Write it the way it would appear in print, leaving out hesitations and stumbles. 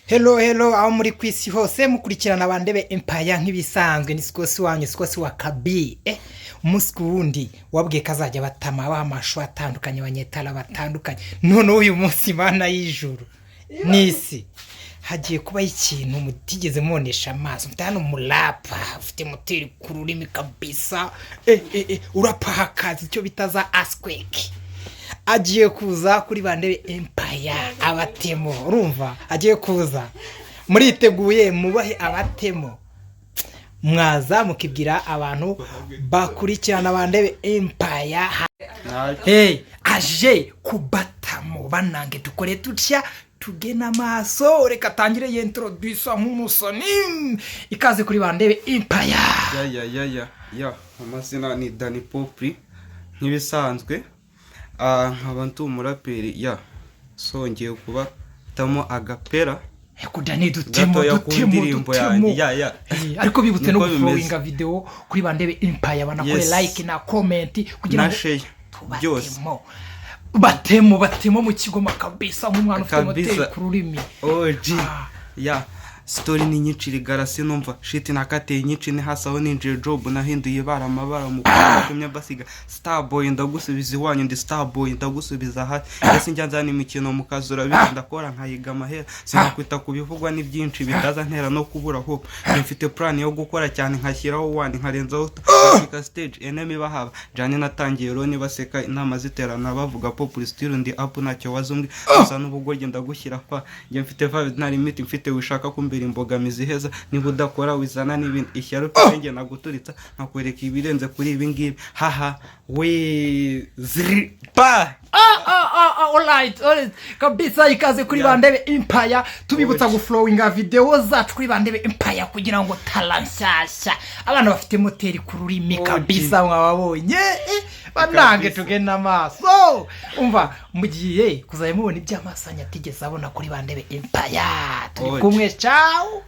Hello aho muri kwisi hose mukurikirana Bandebe Empire nk'ibisanzwe ni sikosi wanyu sikosi wa Kabi umunsi wundi wabwiye kazajya batama bamashu atandukanye banyetala batandukanye none uyu munsi Imana y'ijuru nisi hagiye kuba ikintu mutigeze monesha amaso mutano mulapa ufite moteri kururimi kabisa urapa hakazi cyo bitaza earthquake agiye kuza kuri Bandebe Empire abatemo urumva agiye kuza muriteguye mubahe abatemo mwaza mukibwira abantu bakurikirana Bandebe Empire aje kubatamo banange tukore tutya tugena amaso reka tangire y'introduce nk'umusoni ikaze kuri Bandebe Empire ya amazina ni Dani Popri nkibisanzwe nk'abantu umuraperi ya songeye kuba tamo agapera kudani dutemo ya ariko bibutse no guflowinga video kuri Bandebe Empire banakore like na comment kugira ngo byose batemo mu kigoma kabisa nk'umwana ufite moteri kururimi ya story ni nyinshi rigarase numva shit nakateye nyinshi ni hasaho ninje job nahinduye baramabara mu kumya basiga Starboy ndagusubiza iwanyu ndi Starboy ndagusubiza hati ese njyanzana imikino mukazura bindi akora nkayiga mahera sinakwita kubivugwa ni byinshi bitaza ntera no kubura hope mfite plan yo gukora cyane nkashyiraho wandi nkarenzaho Africa stage enemy bahaba jane natangiye roni baseka inama ziterana bavuga Populi still ndi up nacyo wazumwe gusa n'ubugorye ndagushyira kwa nge mfite vibe ntari meeting mfite wishaka kumbira imbogamizi heza niba udakora wizana n'ibindi ishyaro penge naguturitsa nkakwereka ibirenze kuri ibi ngibi haha we zripa alright kabisa ikaze kuri Bandebe Empire tubibutsa guflowinga video zacu kuri Bandebe Empire kugira ngo talanshasha abana bafite moteri kururimi kabisa mwababonye banange tugena amaso umva mugiye kuzayemubona ibyamasanya tigeze abona kuri Bandebe Empire turi kumwe ciao